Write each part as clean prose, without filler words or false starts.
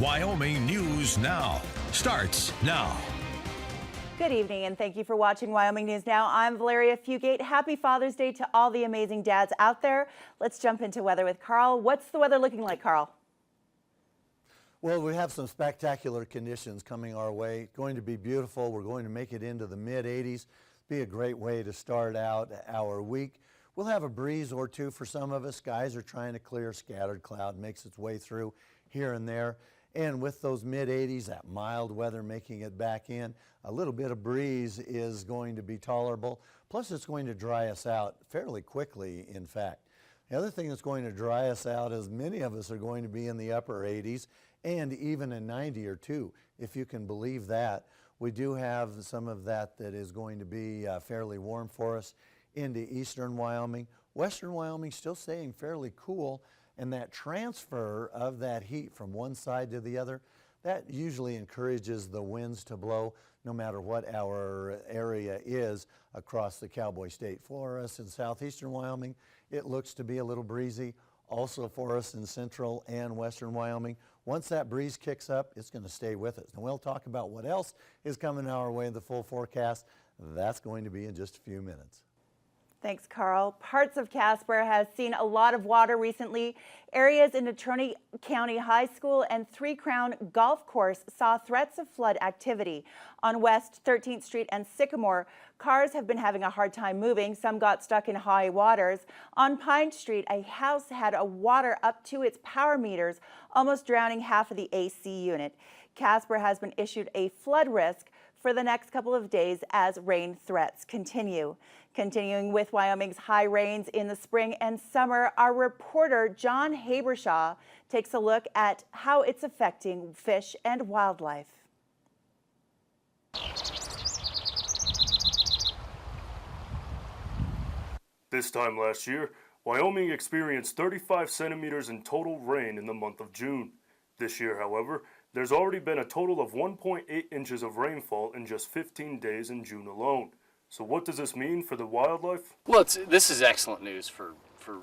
Wyoming News Now starts now. Good evening and thank you for watching Wyoming News Now. I'm Valeria Fugate. Happy Father's Day to all the amazing dads out there. Let's jump into weather with Carl. What's the weather looking like, Carl? Well, we have some spectacular conditions coming our way. Going to be beautiful. We're going to make it into the mid-80s. Be a great way to start out our week. We'll have a breeze or two for some of us. Skies are trying to clear. Scattered cloud makes its way through here and there. And with those mid-80s, that mild weather making it back in, a little bit of breeze is going to be tolerable. Plus, it's going to dry us out fairly quickly, in fact. The other thing that's going to dry us out is many of us are going to be in the upper 80s and even a 90 or 2, if you can believe that. We do have some of that is going to be fairly warm for us into eastern Wyoming. Western Wyoming still staying fairly cool. And that transfer of that heat from one side to the other, that usually encourages the winds to blow no matter what our area is across the Cowboy State. For us in southeastern Wyoming, it looks to be a little breezy. Also for us in central and western Wyoming, once that breeze kicks up, it's going to stay with us. And we'll talk about what else is coming our way in the full forecast. That's going to be in just a few minutes. Thanks, Carl. Parts of Casper has seen a lot of water recently. Areas in Natrona County High School and Three Crown Golf Course saw threats of flood activity. On West 13th Street and Sycamore, cars have been having a hard time moving. Some got stuck in high waters. On Pine Street, a house had water up to its power meters, almost drowning half of the AC unit. Casper has been issued a flood risk for the next couple of days as rain threats continue. Continuing with Wyoming's high rains in the spring and summer, our reporter John Habershaw takes a look at how it's affecting fish and wildlife. This time last year, Wyoming experienced 35 centimeters in total rain in the month of June. This year, however, there's already been a total of 1.8 inches of rainfall in just 15 days in June alone. So what does this mean for the wildlife? Well, this is excellent news for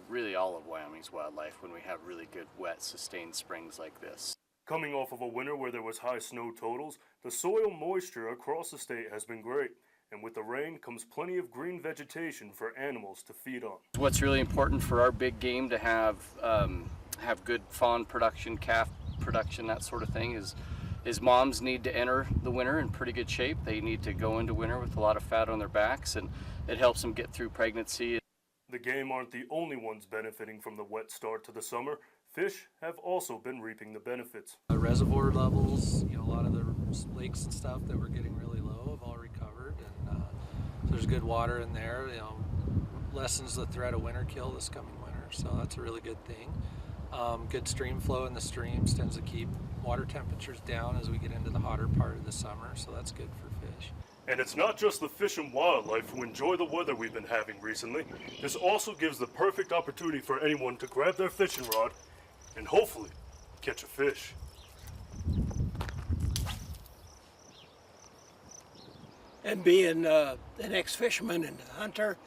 really all of Wyoming's wildlife when we have really good, wet, sustained springs like this. Coming off of a winter where there was high snow totals, the soil moisture across the state has been great. And with the rain comes plenty of green vegetation for animals to feed on. What's really important for our big game to have good fawn production, calf production, that sort of thing is moms need to enter the winter in pretty good shape. They need to go into winter with a lot of fat on their backs, and it helps them get through pregnancy. The game aren't the only ones benefiting from the wet start to the summer. Fish have also been reaping the benefits. The reservoir levels, a lot of the lakes and stuff that were getting really low have all recovered, and so there's good water in there. Lessens the threat of winter kill this coming winter, so that's a really good thing. Good stream flow in the streams tends to keep water temperatures down as we get into the hotter part of the summer, so that's good for fish. And it's not just the fish and wildlife who enjoy the weather we've been having recently. This also gives the perfect opportunity for anyone to grab their fishing rod and hopefully catch a fish. And being an ex-fisherman and hunter,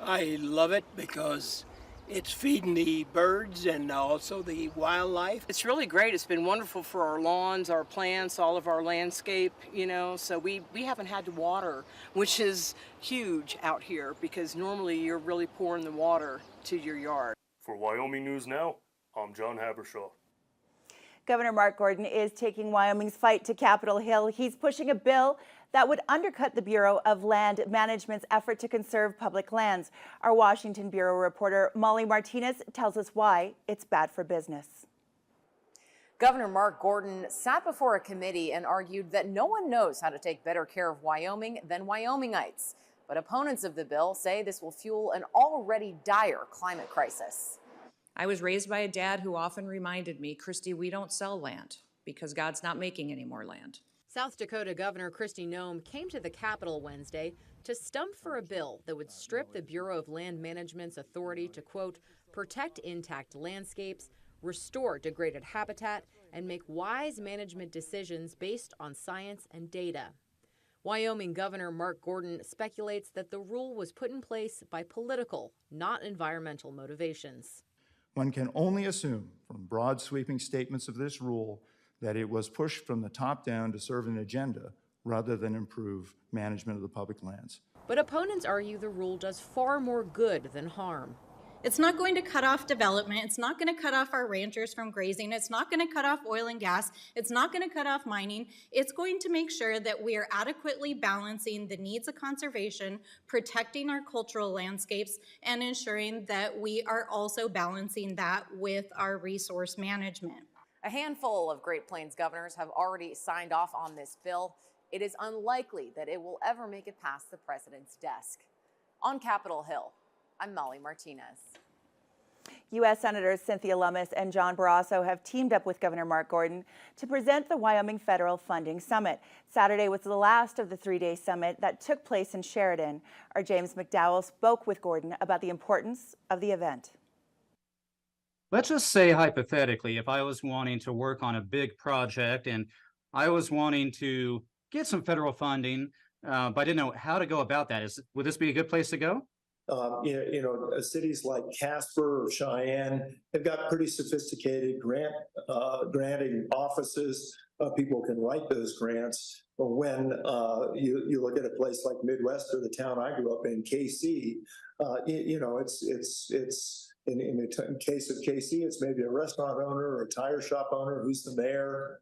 I love it because it's feeding the birds and also the wildlife. It's really great. It's been wonderful for our lawns, our plants, all of our landscape, so we haven't had to water, which is huge out here because normally you're really pouring the water to your yard. For Wyoming News Now, I'm John Habershaw. Governor Mark Gordon is taking Wyoming's fight to Capitol Hill. He's pushing a bill that would undercut the Bureau of Land Management's effort to conserve public lands. Our Washington Bureau reporter Molly Martinez tells us why it's bad for business. Governor Mark Gordon sat before a committee and argued that no one knows how to take better care of Wyoming than Wyomingites. But opponents of the bill say this will fuel an already dire climate crisis. I was raised by a dad who often reminded me, Christy, we don't sell land because God's not making any more land. South Dakota Governor Kristi Noem came to the Capitol Wednesday to stump for a bill that would strip the Bureau of Land Management's authority to, quote, protect intact landscapes, restore degraded habitat, and make wise management decisions based on science and data. Wyoming Governor Mark Gordon speculates that the rule was put in place by political, not environmental motivations. One can only assume from broad sweeping statements of this rule that it was pushed from the top down to serve an agenda rather than improve management of the public lands. But opponents argue the rule does far more good than harm. It's not going to cut off development. It's not going to cut off our ranchers from grazing. It's not going to cut off oil and gas. It's not going to cut off mining. It's going to make sure that we are adequately balancing the needs of conservation, protecting our cultural landscapes, and ensuring that we are also balancing that with our resource management. A handful of Great Plains governors have already signed off on this bill. It is unlikely that it will ever make it past the president's desk. On Capitol Hill, I'm Molly Martinez. U.S. Senators Cynthia Lummis and John Barrasso have teamed up with Governor Mark Gordon to present the Wyoming Federal Funding Summit. Saturday was the last of the three-day summit that took place in Sheridan. Our James McDowell spoke with Gordon about the importance of the event. Let's just say hypothetically, if I was wanting to work on a big project and I was wanting to get some federal funding, but I didn't know how to go about that. Would this be a good place to go? Cities like Casper or Cheyenne have got pretty sophisticated granting offices. People can write those grants. But when you look at a place like Midwest or the town I grew up in, KC, in the case of KC, it's maybe a restaurant owner or a tire shop owner who's the mayor.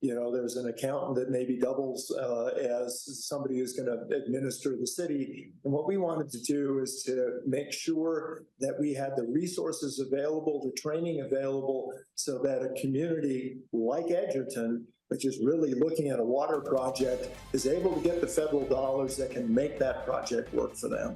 There's an accountant that maybe doubles as somebody who's going to administer the city. And what we wanted to do is to make sure that we had the resources available, the training available, so that a community like Edgerton, which is really looking at a water project, is able to get the federal dollars that can make that project work for them.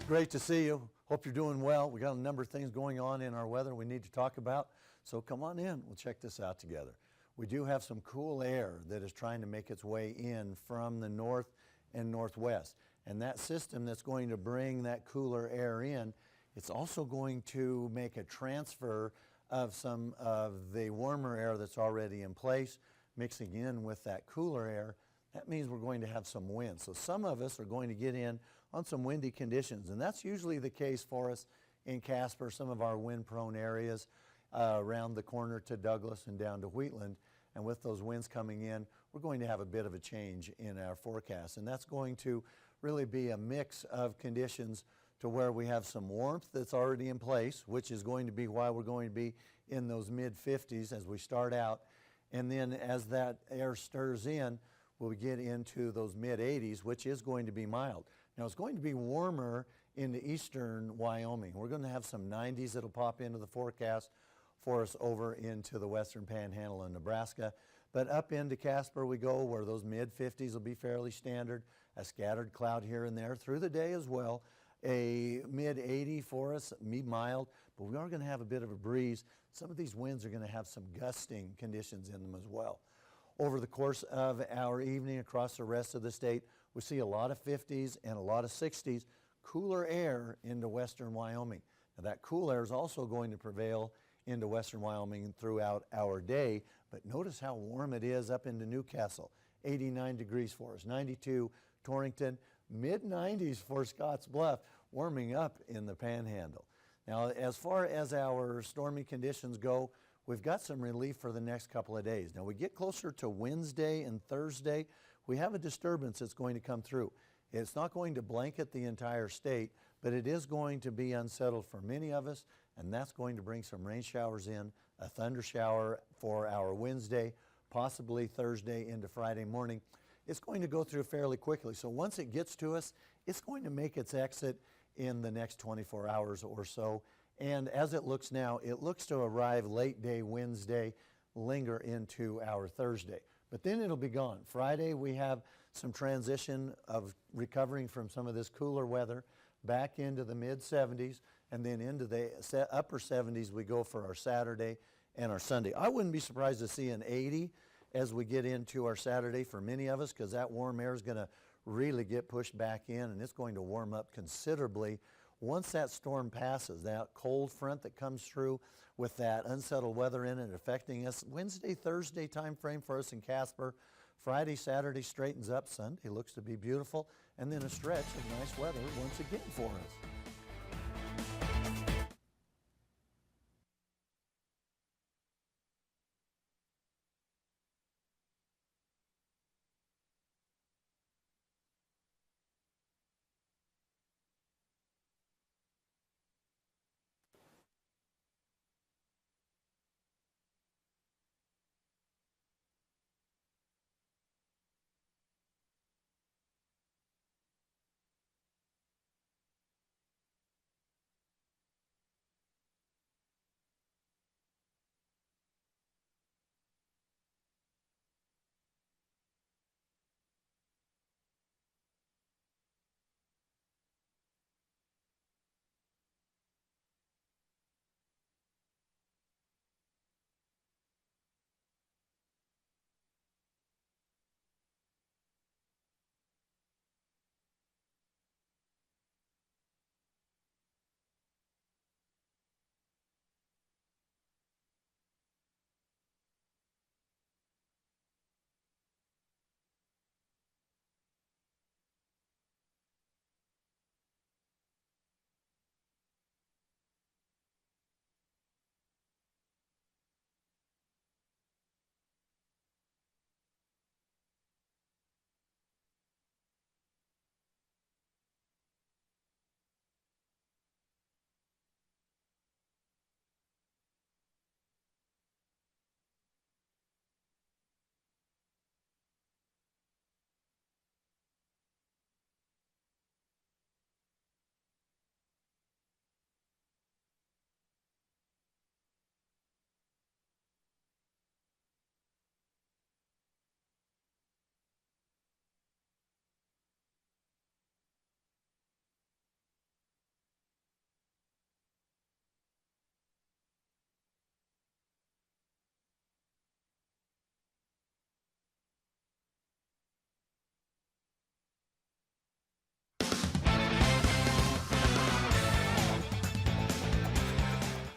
Great to see you. Hope you're doing well. We got a number of things going on in our weather we need to talk about. So come on in. We'll check this out together. We do have some cool air that is trying to make its way in from the north and northwest. And that system that's going to bring that cooler air in, it's also going to make a transfer of some of the warmer air that's already in place, mixing in with that cooler air. That means we're going to have some wind. So some of us are going to get in on some windy conditions, and that's usually the case for us in Casper, some of our wind-prone areas around the corner to Douglas and down to Wheatland. And with those winds coming in, we're going to have a bit of a change in our forecast, and that's going to really be a mix of conditions to where we have some warmth that's already in place, which is going to be why we're going to be in those mid-50s as we start out. And then as that air stirs in, we'll get into those mid-80s, which is going to be mild. Now, it's going to be warmer into eastern Wyoming. We're going to have some 90s that'll pop into the forecast for us over into the western panhandle in Nebraska. But up into Casper we go, where those mid-50s will be fairly standard. A scattered cloud here and there through the day as well. A mid-80 for us, mild, but we are going to have a bit of a breeze. Some of these winds are going to have some gusting conditions in them as well. Over the course of our evening across the rest of the state, we see a lot of 50s and a lot of 60s, cooler air into western Wyoming. Now that cool air is also going to prevail into western Wyoming throughout our day, but notice how warm it is up into Newcastle. 89 degrees for us, 92 Torrington, mid-90s for Scotts Bluff, warming up in the panhandle. Now, as far as our stormy conditions go, we've got some relief for the next couple of days. Now, we get closer to Wednesday and Thursday, we have a disturbance that's going to come through. It's not going to blanket the entire state, but it is going to be unsettled for many of us, and that's going to bring some rain showers in, a thunder shower for our Wednesday, possibly Thursday into Friday morning. It's going to go through fairly quickly. So once it gets to us, it's going to make its exit in the next 24 hours or so. And as it looks now, it looks to arrive late day Wednesday, linger into our Thursday. But then it'll be gone. Friday, we have some transition of recovering from some of this cooler weather back into the mid-70s, and then into the upper 70s we go for our Saturday and our Sunday. I wouldn't be surprised to see an 80 as we get into our Saturday for many of us, because that warm air is going to really get pushed back in, and it's going to warm up considerably once that storm passes. That cold front that comes through with that unsettled weather in it affecting us. Wednesday, Thursday time frame for us in Casper. Friday, Saturday straightens up. Sunday looks to be beautiful, and then a stretch of nice weather once again for us.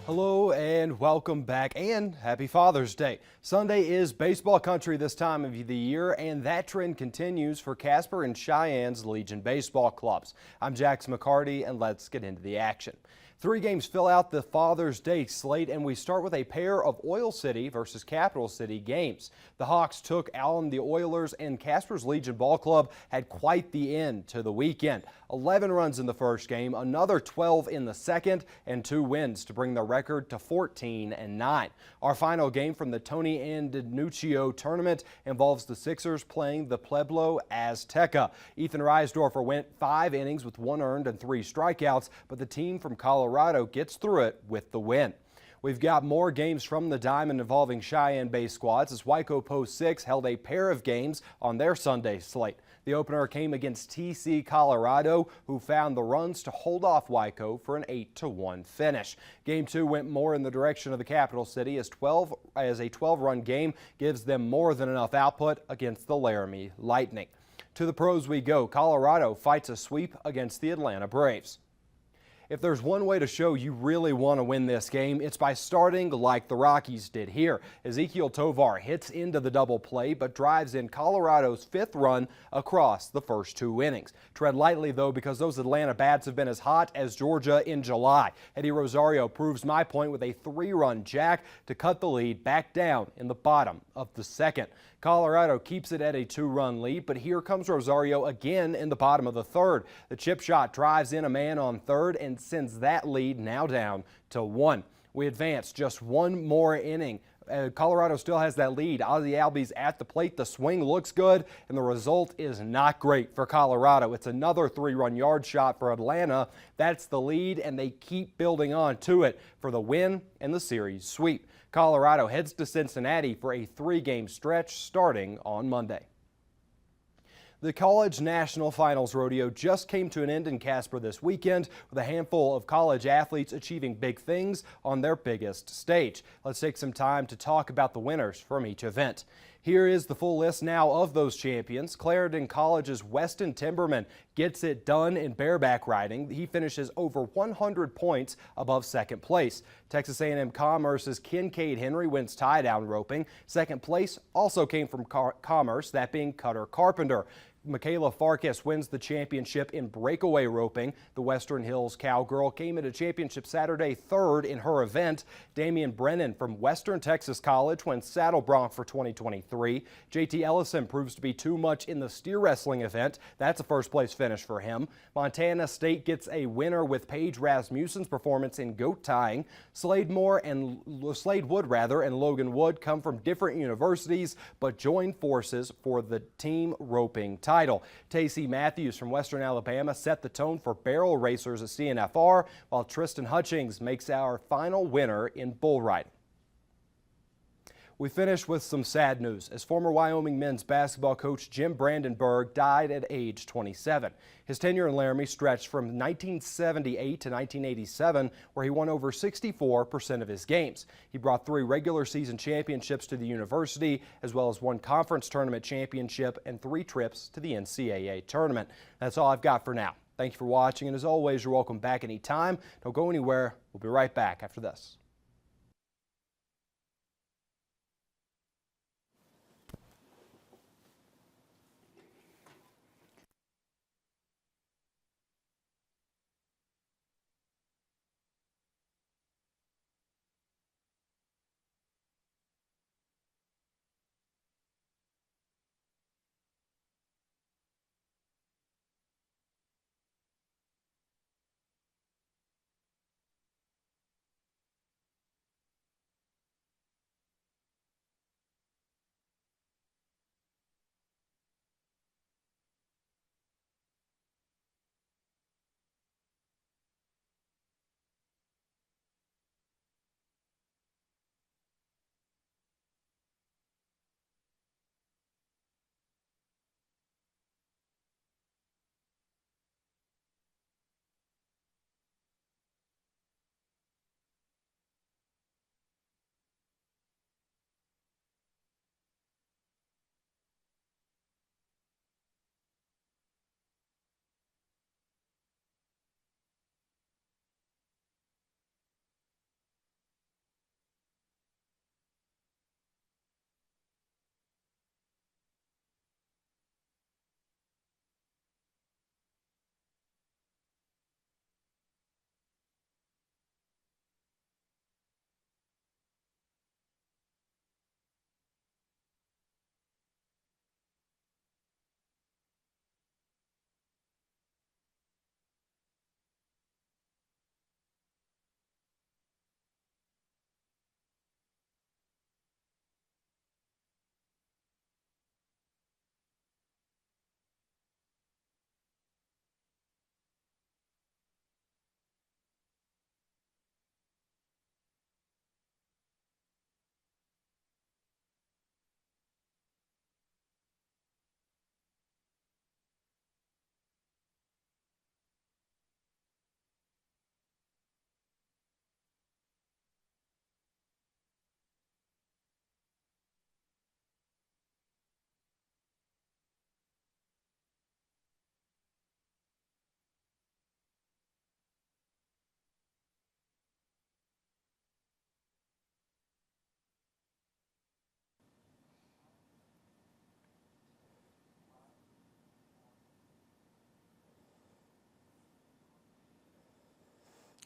Hello and welcome back, and happy Father's Day. Sunday is baseball country this time of the year, and that trend continues for Casper and Cheyenne's Legion baseball clubs. I'm Jax McCarty, and let's get into the action. 3 games fill out the Father's Day slate, and we start with a pair of Oil City versus Capital City games. The Hawks took on the Oilers, and Casper's Legion Ball Club had quite the end to the weekend. 11 runs in the first game, another 12 in the second, and 2 wins to bring the record to 14-9. Our final game from the Tony Andanuccio tournament involves the Sixers playing the Pueblo Azteca. Ethan Reisdorfer went 5 innings with 1 earned and 3 strikeouts, but the team from Colorado gets through it with the win. We've got more games from the Diamond involving Cheyenne-based squads as Waco Post 6 held a pair of games on their Sunday slate. The opener came against TC Colorado, who found the runs to hold off Waco for an 8-1 finish. Game 2 went more in the direction of the capital city as a 12-run game gives them more than enough output against the Laramie Lightning. To the pros we go. Colorado fights a sweep against the Atlanta Braves. If there's one way to show you really want to win this game, it's by starting like the Rockies did here. Ezequiel Tovar hits into the double play but drives in Colorado's 5th run across the first 2 innings. Tread lightly, though, because those Atlanta bats have been as hot as Georgia in July. Eddie Rosario proves my point with a 3-run jack to cut the lead back down in the bottom of the 2nd. Colorado keeps it at a 2-run lead, but here comes Rosario again in the bottom of the 3rd. The chip shot drives in a man on 3rd and sends that lead now down to 1. We advance just 1 more inning. Colorado still has that lead. Ozzie Albies at the plate. The swing looks good, and the result is not great for Colorado. It's another 3-run yard shot for Atlanta. That's the lead, and they keep building on to it for the win and the series sweep. Colorado heads to Cincinnati for a 3-game stretch starting on Monday. The College National Finals Rodeo just came to an end in Casper this weekend with a handful of college athletes achieving big things on their biggest stage. Let's take some time to talk about the winners from each event. Here is the full list now of those champions. Clarendon College's Weston Timberman gets it done in bareback riding. He finishes over 100 points above 2nd place. Texas A&M Commerce's Kincaid Henry wins tie-down roping. 2nd place also came from Commerce, that being Cutter Carpenter. Michaela Farkas wins the championship in breakaway roping. The Western Hills Cowgirl came into championship Saturday 3rd in her event. Damian Brennan from Western Texas College wins saddle bronc for 2023. JT Ellison proves to be too much in the steer wrestling event. That's a 1st place finish for him. Montana State gets a winner with Paige Rasmussen's performance in goat tying. Slade Wood and Logan Wood come from different universities but join forces for the team roping title. Tacey Matthews from Western Alabama set the tone for barrel racers at CNFR, while Tristan Hutchings makes our final winner in bull riding. We finish with some sad news as former Wyoming men's basketball coach Jim Brandenburg died at age 27. His tenure in Laramie stretched from 1978 to 1987, where he won over 64% of his games. He brought 3 regular season championships to the university, as well as 1 conference tournament championship and 3 trips to the NCAA tournament. That's all I've got for now. Thank you for watching, and as always, you're welcome back anytime. Don't go anywhere. We'll be right back after this.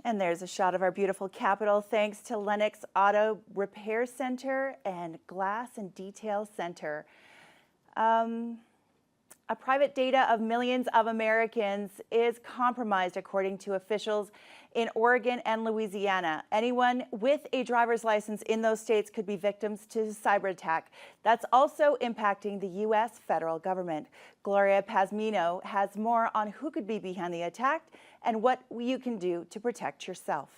And there's a shot of our beautiful Capitol thanks to Lennox Auto Repair Center and Glass and Detail Center. A private data of millions of Americans is compromised, according to officials in Oregon and Louisiana. Anyone with a driver's license in those states could be victims to cyber attack. That's also impacting the U.S. federal government. Gloria Pasmino has more on who could be behind the attack and what you can do to protect yourself.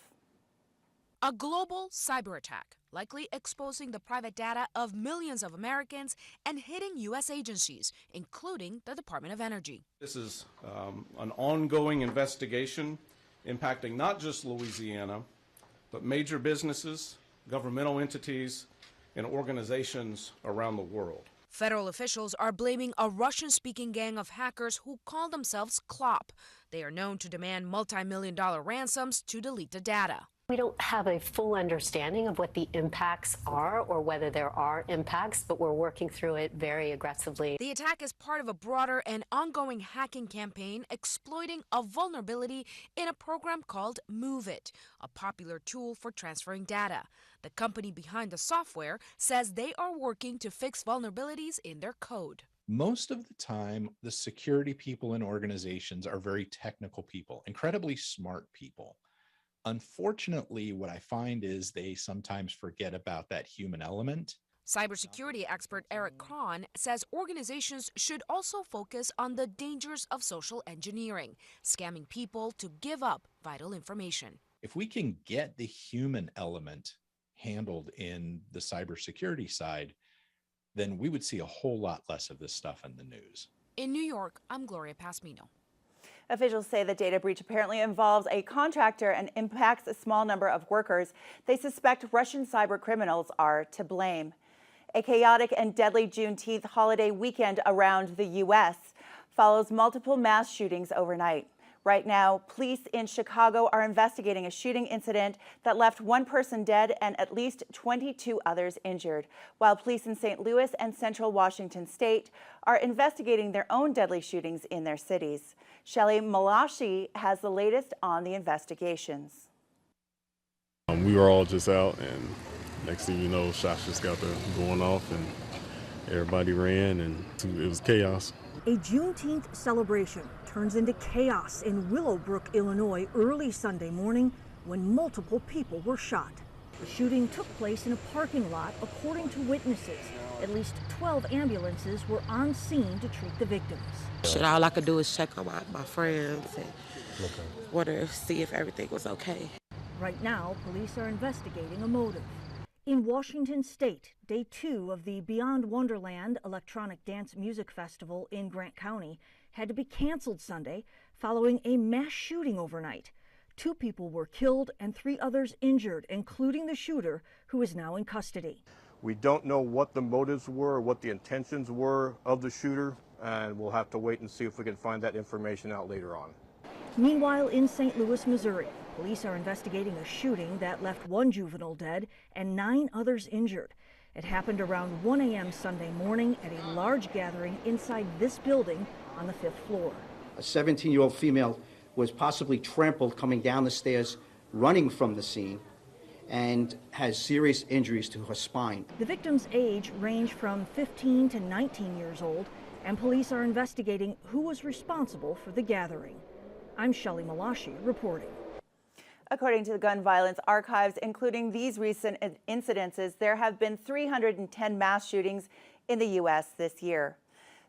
A global cyber attack, likely exposing the private data of millions of Americans and hitting U.S. agencies, including the Department of Energy. This is an ongoing investigation impacting not just Louisiana, but major businesses, governmental entities, and organizations around the world. Federal officials are blaming a Russian-speaking gang of hackers who call themselves CLOP. They are known to demand multi-million-dollar ransoms to delete the data. We don't have a full understanding of what the impacts are or whether there are impacts, but we're working through it very aggressively. The attack is part of a broader and ongoing hacking campaign exploiting a vulnerability in a program called MoveIt, a popular tool for transferring data. The company behind the software says they are working to fix vulnerabilities in their code. Most of the time, the security people in organizations are very technical people, incredibly smart people. Unfortunately, what I find is they sometimes forget about that human element. Cybersecurity expert Eric Cron says organizations should also focus on the dangers of social engineering, scamming people to give up vital information. If we can get the human element handled in the cybersecurity side, then we would see a whole lot less of this stuff in the news. In New York, I'm Gloria Pasmino. Officials say the data breach apparently involves a contractor and impacts a small number of workers. They suspect Russian cyber criminals are to blame. A chaotic and deadly Juneteenth holiday weekend around the U.S. follows multiple mass shootings overnight. Right now, police in Chicago are investigating a shooting incident that left one person dead and at least 22 others injured, while police in St. Louis and Central Washington State are investigating their own deadly shootings in their cities. Shelly Malashi has the latest on the investigations. We were all just out, and next thing you know, shots just got going off, and everybody ran, and it was chaos. A Juneteenth celebration turns into chaos in Willowbrook, Illinois, early Sunday morning when multiple people were shot. The shooting took place in a parking lot, according to witnesses. At least 12 ambulances were on scene to treat the victims. All I could do is check on my friends and want to see if everything was okay. Right now, police are investigating a motive. In Washington State, day 2 of the Beyond Wonderland Electronic Dance Music Festival in Grant County had to be canceled Sunday following a mass shooting overnight. 2 people were killed and 3 others injured, including the shooter, who is now in custody. We don't know what the motives were or what the intentions were of the shooter, and we'll have to wait and see if we can find that information out later on. Meanwhile, in St. Louis, Missouri, police are investigating a shooting that left 1 juvenile dead and 9 others injured. It happened around 1 a.m. Sunday morning at a large gathering inside this building on the 5th floor. A 17-year-old female was possibly trampled coming down the stairs, running from the scene, and has serious injuries to her spine. The victim's age ranged from 15 to 19 years old, and police are investigating who was responsible for the gathering. I'm Shelly Malashi reporting. According to the Gun Violence Archives, including these recent incidences, there have been 310 mass shootings in the U.S. this year.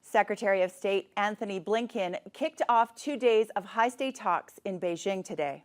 Secretary of State Anthony Blinken kicked off 2 days of high-stakes talks in Beijing today.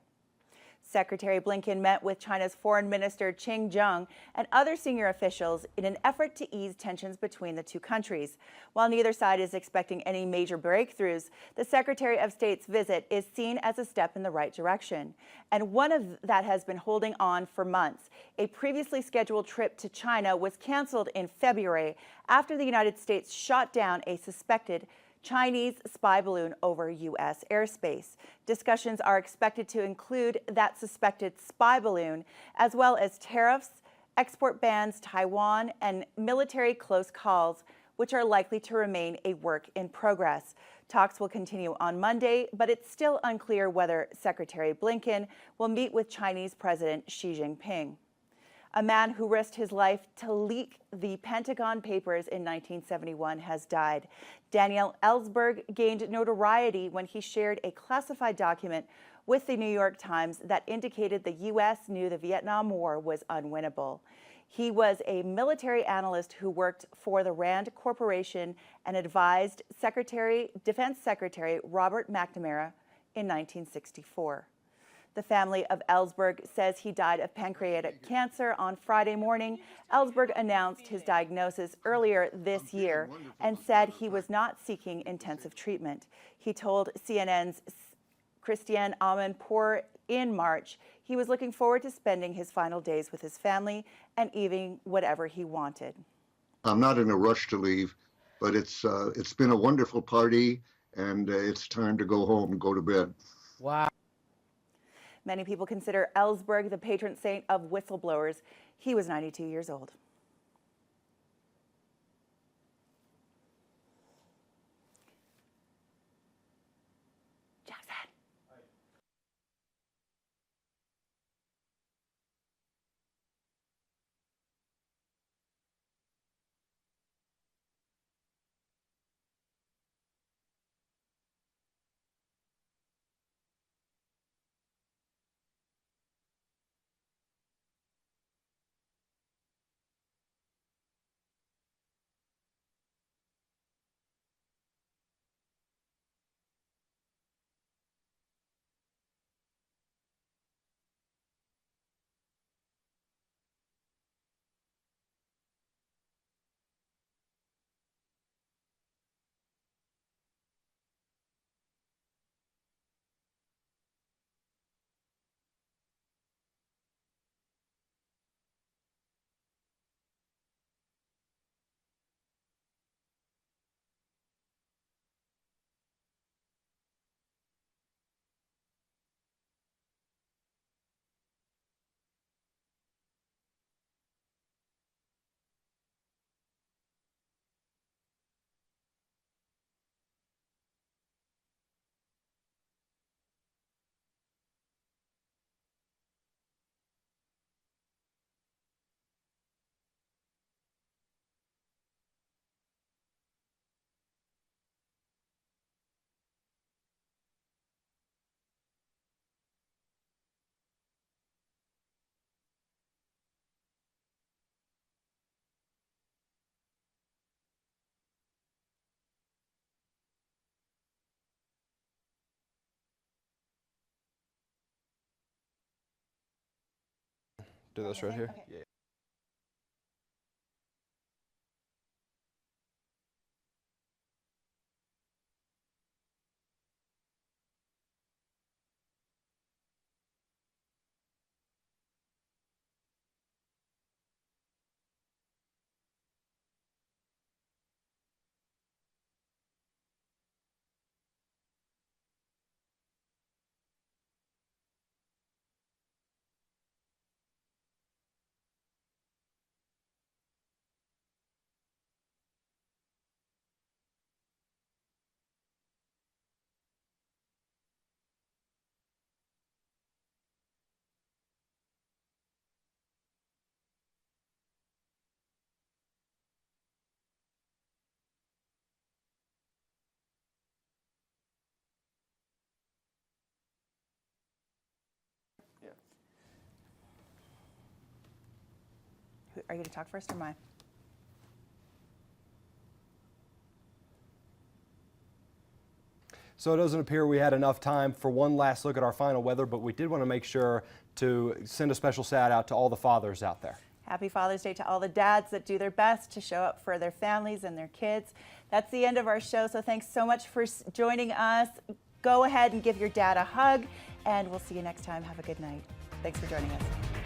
Secretary Blinken met with China's Foreign Minister Qin Gang and other senior officials in an effort to ease tensions between the 2 countries. While neither side is expecting any major breakthroughs, the Secretary of State's visit is seen as a step in the right direction, and one that has been holding on for months. A previously scheduled trip to China was canceled in February after the United States shot down a suspected Chinese spy balloon over U.S. airspace. Discussions are expected to include that suspected spy balloon, as well as tariffs, export bans, Taiwan, and military close calls which are likely to remain a work in progress. Talks will continue on Monday, but it's still unclear whether Secretary Blinken will meet with Chinese President Xi Jinping. A man who risked his life to leak the Pentagon Papers in 1971 has died. Daniel Ellsberg gained notoriety when he shared a classified document with the New York Times that indicated the U.S. knew the Vietnam War was unwinnable. He was a military analyst who worked for the Rand Corporation and advised Defense Secretary Robert McNamara in 1964. The family of Ellsberg says he died of pancreatic cancer on Friday morning. Ellsberg announced his diagnosis earlier this year and said he was not seeking intensive treatment. He told CNN's Christiane Amanpour in March he was looking forward to spending his final days with his family and eating whatever he wanted. I'm not in a rush to leave, but it's been a wonderful party, and it's time to go home and go to bed. Wow. Many people consider Ellsberg the patron saint of whistleblowers. He was 92 years old. Jackson. Do this right here. Okay. Yeah. Are you going to talk first or mine? So it doesn't appear we had enough time for one last look at our final weather, but we did want to make sure to send a special shout out to all the fathers out there. Happy Father's Day to all the dads that do their best to show up for their families and their kids. That's the end of our show, so thanks so much for joining us. Go ahead and give your dad a hug, and we'll see you next time. Have a good night. Thanks for joining us.